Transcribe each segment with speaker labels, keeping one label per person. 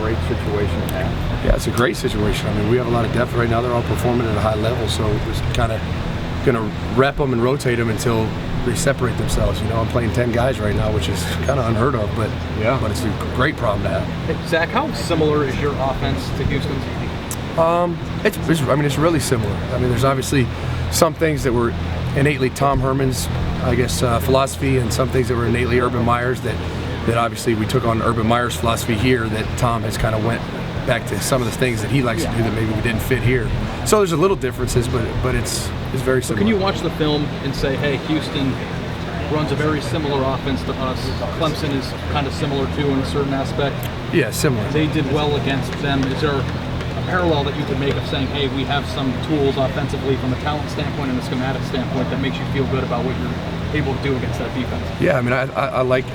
Speaker 1: great situation to have?
Speaker 2: Yeah, it's a great situation. I mean, we have a lot of depth right now. They're all performing at a high level, so we're just kind of going to rep them and rotate them until they separate themselves. You know, I'm playing 10 guys right now, which is kind of unheard of, but it's a great problem to have.
Speaker 3: Hey, Zach, how similar is your offense to Houston's?
Speaker 2: It's really similar. I mean, there's obviously some things that were innately Tom Herman's, I guess, philosophy, and some things that were innately Urban Meyer's that obviously we took on Urban Meyer's philosophy here that Tom has kind of went back to some of the things that he likes to do that maybe we didn't fit here. So there's a little differences, but it's very similar.
Speaker 3: Can you watch the film and say, hey, Houston runs a very similar offense to us. Clemson is kind of similar too in a certain aspect.
Speaker 2: Yeah, similar.
Speaker 3: They did well against them. Is there a parallel that you could make of saying, hey, we have some tools offensively from a talent standpoint and a schematic standpoint that makes you feel good about what you're able to do against that defense?
Speaker 2: Yeah, I mean, I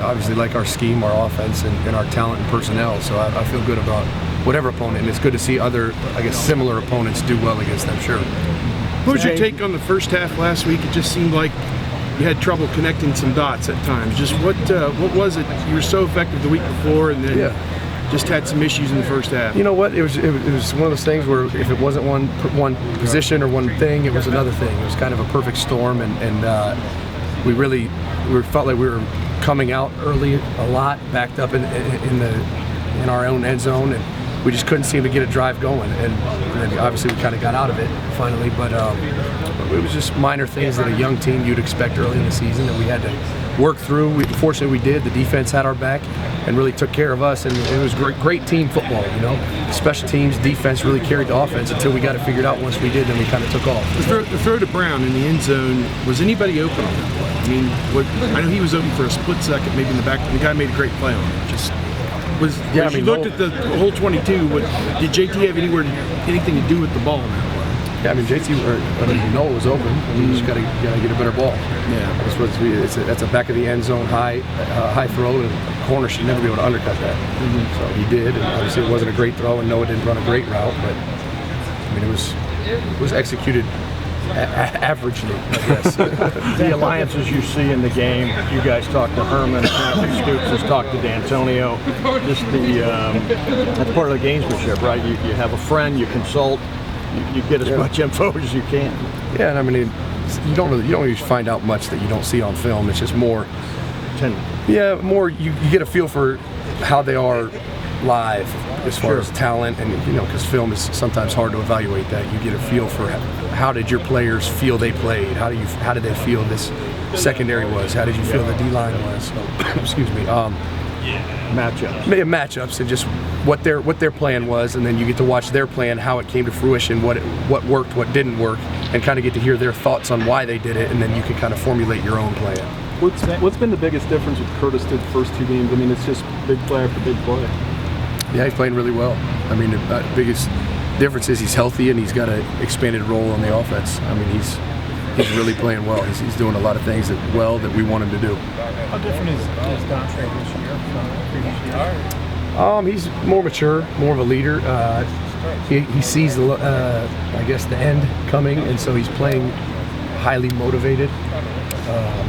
Speaker 2: obviously like our scheme, our offense, and our talent and personnel, so I feel good about whatever opponent, and it's good to see other, I guess, similar opponents do well against them, sure.
Speaker 4: What was your take on the first half last week? It just seemed like you had trouble connecting some dots at times. Just what was it? You were so effective the week before, and then just had some issues in the first half.
Speaker 2: You know what? It was one of those things where if it wasn't one position or one thing, it was another thing. It was kind of a perfect storm, and we felt like we were coming out early a lot, backed up in our own end zone, and we just couldn't seem to get a drive going. And then obviously we kind of got out of it finally, but it was just minor things that a young team you'd expect early in the season that we had to work through. Fortunately, we did. The defense had our back and really took care of us, and it was great team football. You know, special teams, defense really carried the offense until we got it figured out. Once we did, then we kind of took off.
Speaker 4: The throw to Brown in the end zone, was anybody open on that play? I mean, I know he was open for a split second, maybe in the back. The guy made a great play on it. You looked at the whole 22, did JT have anything to do with the ball in that play?
Speaker 2: Yeah, I mean, Noel was open. You just got to get a better ball.
Speaker 4: Yeah,
Speaker 2: that's a back of the end zone high throw, and the corner should never be able to undercut that. So he did, and obviously it wasn't a great throw, and Noah didn't run a great route, but I mean it was executed averagely, I guess.
Speaker 1: The alliances you see in the game, you guys talk to Herman, Matthew Stoops has talked to D'Antonio. Just that's part of the gamesmanship, right? You have a friend, you consult, you get as much info as you can.
Speaker 2: Yeah, and I mean, you don't really find out much that you don't see on film. It's just more. You get a feel for how they are live as far as talent, and because film is sometimes hard to evaluate that. You get a feel for how did your players feel they played. How did they feel this secondary was? How did you feel the D-line was? Excuse me. Matchups and just what their plan was, and then you get to watch their plan, how it came to fruition, what worked, what didn't work, and kind of get to hear their thoughts on why they did it, and then you can kind of formulate your own plan.
Speaker 5: What's been the biggest difference with Curtis did the first two games? I mean, it's just big play after big play.
Speaker 2: Yeah, he's playing really well. I mean, the biggest difference is he's healthy and he's got an expanded role on the offense. I mean, he's really playing well. He's doing a lot of things that we want him to do.
Speaker 6: How different is Dante this year from previous year?
Speaker 2: He's more mature, more of a leader. He sees I guess the end coming, and so he's playing highly motivated.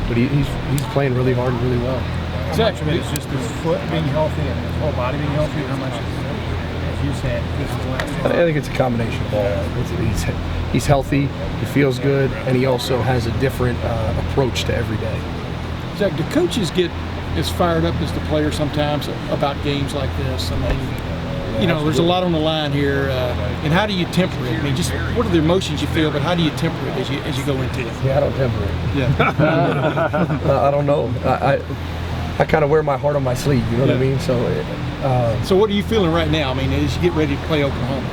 Speaker 2: But he's playing really hard and really well.
Speaker 6: How much of it is just his foot being healthy and his whole body being healthy? How much as you said, this is the last
Speaker 2: I think it's a combination of all. He's healthy, he feels good, and he also has a different approach to every day.
Speaker 7: Zach, do coaches get as fired up as the players sometimes about games like this? I mean, there's a lot on the line here, and how do you temper it? I mean, just what are the emotions you feel, but how do you temper it as you go into it?
Speaker 2: Yeah, I don't temper it.
Speaker 7: Yeah.
Speaker 2: I don't know. I kind of wear my heart on my sleeve, you know what I mean?
Speaker 7: So what are you feeling right now? I mean, as you get ready to play Oklahoma?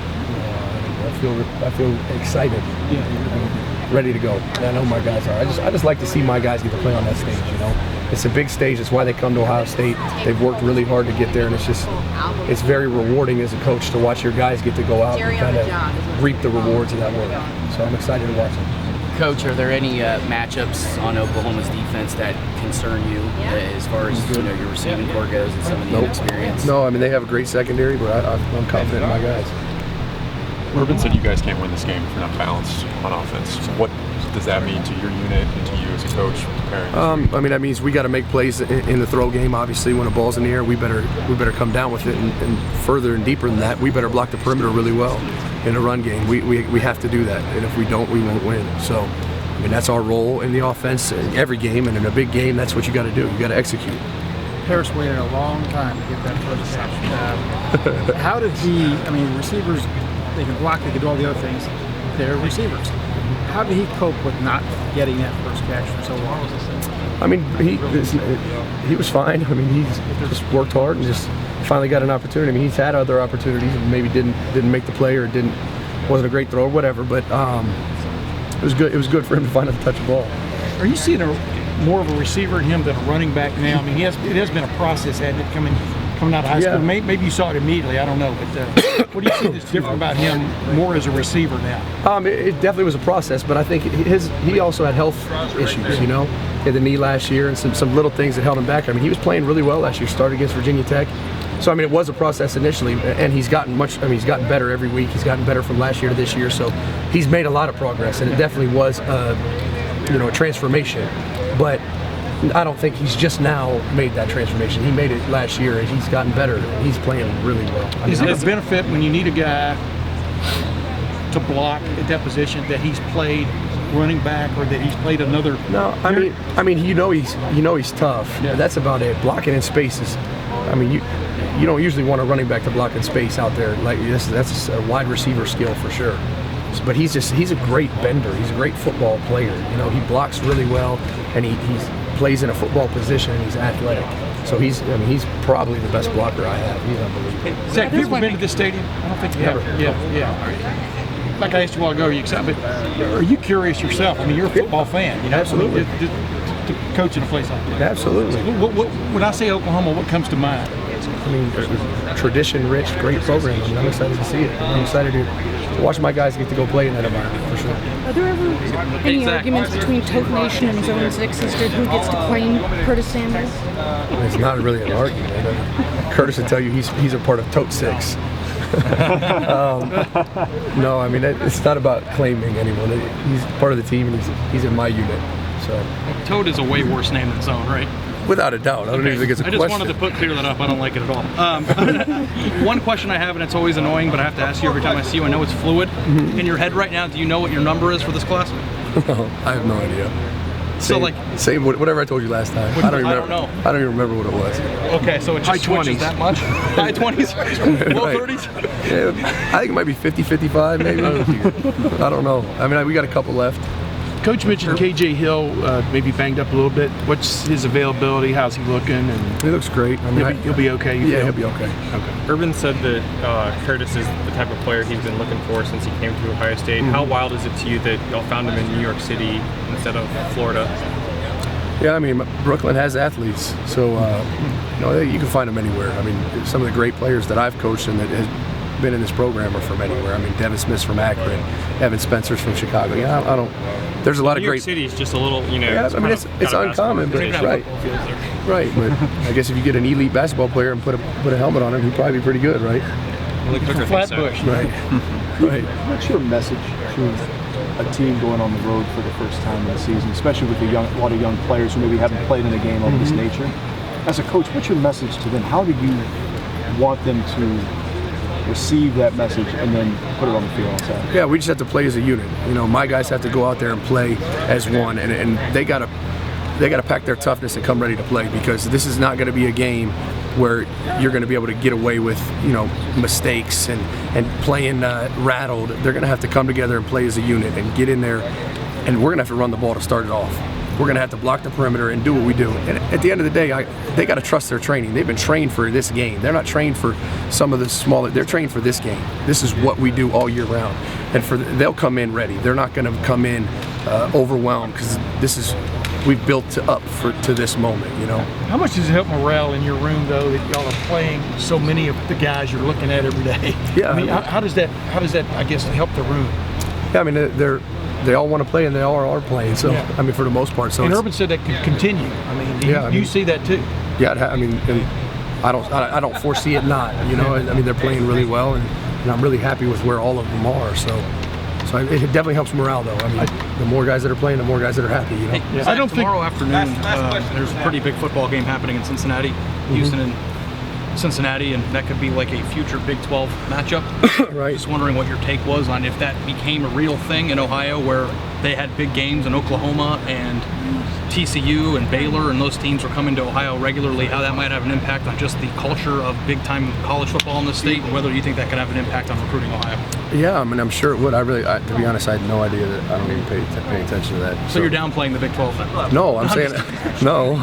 Speaker 2: I feel excited.
Speaker 7: Yeah.
Speaker 2: Ready to go. And I know my guys are. I just like to see my guys get to play on that stage, you know? It's a big stage. It's why they come to Ohio State. They've worked really hard to get there, and it's very rewarding as a coach to watch your guys get to go out and kind of reap the rewards of that work. So I'm excited to watch them.
Speaker 8: Coach, are there any matchups on Oklahoma's defense that concern you as far as your receiving core goes and some of the inexperience?
Speaker 2: No, I mean, they have a great secondary, but I'm confident in my guys.
Speaker 9: Urban said you guys can't win this game if you're not balanced on offense. So what
Speaker 5: does that mean to your unit and to you as a coach preparing?
Speaker 2: I mean, that means we got to make plays in the throw game. Obviously, when a ball's in the air, we better come down with it, and further and deeper than that, we better block the perimeter really well in a run game. We have to do that, and if we don't, we won't win. So, I mean, that's our role in the offense in every game, and in a big game, that's what you got to do. You got to execute.
Speaker 6: Harris waited a long time to get that first catch. How did he? I mean, receivers, they can block, they can do all the other things. They're receivers. How did he cope with not getting that first catch for so long?
Speaker 2: I mean, he was fine. I mean, he's just worked hard and just finally got an opportunity. I mean, he's had other opportunities and maybe didn't make the play or wasn't a great throw or whatever. But it was good. It was good for him to finally touch the ball.
Speaker 7: Are you seeing more of a receiver in him than a running back now? I mean, it has been a process, hasn't it, coming out of high school? Maybe you saw it immediately. I don't know. But what do you see that's different about him more as a receiver now?
Speaker 2: It definitely was a process, but I think he also had health issues. You know, he had the knee last year and some little things that held him back. I mean, he was playing really well last year. Started against Virginia Tech. So I mean, it was a process initially, and he's gotten he's gotten better every week. He's gotten better from last year to this year. So he's made a lot of progress, and it definitely was a transformation. But I don't think he's just now made that transformation. He made it last year, and he's gotten better. He's playing really well.
Speaker 7: Is it a benefit when you need a guy to block at that position that he's played running back or that he's played another?
Speaker 2: No, I mean, he's tough. Yeah. That's about it. Blocking in space is, I mean, you don't usually want a running back to block in space out there. Like that's a wide receiver skill for sure. But he's a great bender. He's a great football player. You know, he blocks really well, and he plays in a football position, and he's athletic. So he's probably the best blocker I have. He's unbelievable.
Speaker 7: Zach, have you ever been to this stadium? I don't think you have. Yeah. Like I asked you a while ago, are you excited? But are you curious yourself? I mean, you're a football fan. You know,
Speaker 2: absolutely.
Speaker 7: To coach in a place like that.
Speaker 2: Absolutely.
Speaker 7: When I say Oklahoma, what comes to mind?
Speaker 2: I mean, tradition-rich, great program. I mean, I'm excited to see it. I'm excited to watch my guys get to go play in that environment, for sure.
Speaker 9: Are there ever any arguments between Tote Nation and Zone 6 as to who gets to claim Curtis Samuels?
Speaker 2: It's not really an argument. Curtis would tell you he's a part of Tote 6. No, I mean, it's not about claiming anyone. He's part of the team, and he's in my unit. So
Speaker 3: Toad is a way worse name than Zone, right?
Speaker 2: Without a doubt. I don't even think it's a question.
Speaker 3: I just wanted to clear that up. I don't like it at all. One question I have, and it's always annoying, but I have to ask you every time I see you. I know it's fluid. In your head right now, do you know what your number is for this class?
Speaker 2: No, I have no idea. Same whatever I told you last time. I don't know. I don't even remember what it was.
Speaker 3: Okay, so it just switches that much? High 20s? Low 30s?
Speaker 2: Yeah, I think it might be 50, 55 maybe. I don't know. I mean, we got a couple left.
Speaker 4: Coach mentioned KJ Hill maybe banged up a little bit. What's his availability? How's he looking? And
Speaker 2: he looks great. I mean,
Speaker 4: he'll be okay.
Speaker 2: Yeah, he'll be okay.
Speaker 10: Urban said that Curtis is the type of player he's been looking for since he came to Ohio State. How wild is it to you that y'all found him in New York City instead of Florida?
Speaker 2: Yeah, I mean, Brooklyn has athletes, so you can find them anywhere. I mean, some of the great players that I've coached and that have been in this program are from anywhere. I mean, Devin Smith's from Akron, Evan Spencer's from Chicago. Yeah, I don't. There's a lot of great.
Speaker 10: New York City's just a little,
Speaker 2: Yeah, I mean, it's uncommon, but it's right. Right, but I guess if you get an elite basketball player and put a helmet on him, he'd probably be pretty good, right?
Speaker 7: Flatbush.
Speaker 2: Right. Right.
Speaker 5: What's your message to a team going on the road for the first time in the season, especially with a lot of young players who maybe haven't played in a game of this nature? As a coach, what's your message to them? How do you want them to receive that message and then put it on the field outside?
Speaker 2: Yeah, we just have to play as a unit. You know, my guys have to go out there and play as one, and they gotta pack their toughness and come ready to play, because this is not going to be a game where you're going to be able to get away with mistakes and playing rattled. They're going to have to come together and play as a unit and get in there, and we're going to have to run the ball to start it off. We're going to have to block the perimeter and do what we do. And at the end of the day, they got to trust their training. They've been trained for this game. They're not trained for some of the smaller. They're trained for this game. This is what we do all year round. And they'll come in ready. They're not going to come in overwhelmed, because we've built up to this moment.
Speaker 7: How much does it help morale in your room, though, that y'all are playing so many of the guys you're looking at every day?
Speaker 2: Yeah.
Speaker 7: I mean, how does that I guess help the room?
Speaker 2: Yeah, I mean they all want to play, and they all are playing. So I mean, for the most part. So
Speaker 7: and Urban said that could continue. I mean, do you see that too?
Speaker 2: Yeah, I mean, I don't foresee it not. I mean, they're playing really well, and I'm really happy with where all of them are. So So it definitely helps morale, though. I mean, the more guys that are playing, the more guys that are happy. You know?
Speaker 3: Hey, Zach, tomorrow afternoon, there's a pretty big football game happening in Cincinnati, Houston and Cincinnati, and that could be like a future Big 12 matchup.
Speaker 2: Right.
Speaker 3: Just wondering what your take was on if that became a real thing in Ohio, where they had big games in Oklahoma and TCU and Baylor, and those teams were coming to Ohio regularly, how that might have an impact on just the culture of big-time college football in the state, and whether you think that could have an impact on recruiting Ohio.
Speaker 2: Yeah, I mean, I'm sure it would. To be honest, I had no idea that. I don't even pay attention to that.
Speaker 3: So you're downplaying the Big 12 then?
Speaker 2: No, I'm saying no.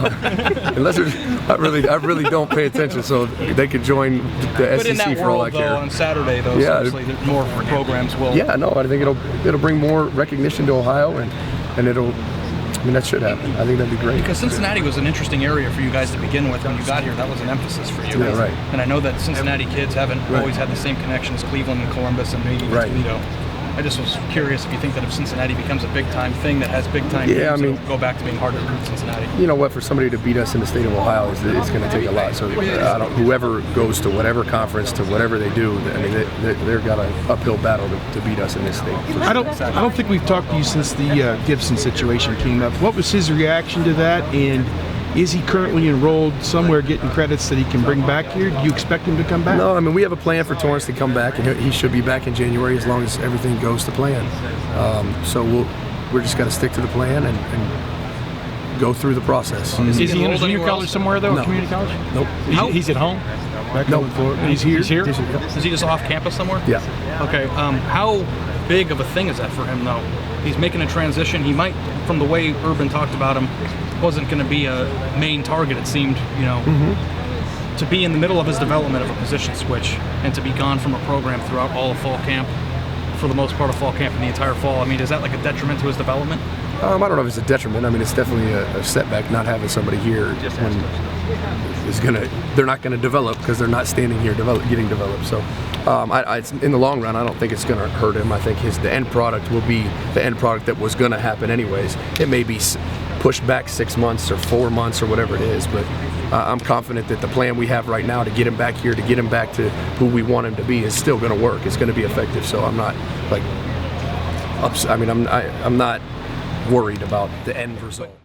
Speaker 2: Unless I really don't pay attention, so they could join the
Speaker 3: But in
Speaker 2: SEC
Speaker 3: that
Speaker 2: for all I
Speaker 3: world, though,
Speaker 2: care.
Speaker 3: on Saturday, though,
Speaker 2: Yeah.
Speaker 3: seriously, more programs will.
Speaker 2: Yeah, no, I think it'll bring more recognition to Ohio, and it'll. I mean, that should happen. I think that'd be great.
Speaker 3: Because Cincinnati was an interesting area for you guys to begin with when you got here. That was an emphasis for you.
Speaker 2: Yeah, right.
Speaker 3: And I know that Cincinnati kids haven't always had the same connection as Cleveland and Columbus and maybe Toledo. I just was curious if you think that if Cincinnati becomes a big-time thing that has big-time games, it'll go back to being hard to recruit Cincinnati.
Speaker 2: You know what? For somebody to beat us in the state of Ohio, it's going to take a lot. So whoever goes to whatever conference, to whatever they do, I mean, they've got an uphill battle to beat us in this state.
Speaker 4: I don't think we've talked to you since the Gibson situation came up. What was his reaction to that, and is he currently enrolled somewhere getting credits that he can bring back here? Do you expect him to come back?
Speaker 2: No, I mean, we have a plan for Torrance to come back, and he should be back in January as long as everything goes to plan. So we're just got to stick to the plan and go through the process.
Speaker 7: Is he in a junior college somewhere, though,
Speaker 2: No.
Speaker 7: community college?
Speaker 2: Nope.
Speaker 7: He's at home?
Speaker 2: No.
Speaker 7: He's here?
Speaker 3: Is he just off campus somewhere?
Speaker 2: Yeah.
Speaker 3: Okay. How big of a thing is that for him, though? He's making a transition. He might, from the way Urban talked about him, wasn't going to be a main target, it seemed, to be in the middle of his development of a position switch and to be gone from a program throughout all of fall camp, for the most part of fall camp and the entire fall. I mean, is that like a detriment to his development?
Speaker 2: I don't know if it's a detriment. I mean, it's definitely a setback not having somebody here when they're not going to develop because they're not standing here getting developed. So in the long run, I don't think it's going to hurt him. I think the end product will be the end product that was going to happen anyways. It may be pushed back 6 months or 4 months or whatever it is, but I'm confident that the plan we have right now to get him back here, to get him back to who we want him to be, is still going to work. It's going to be effective. So I'm not I'm not worried about the end result.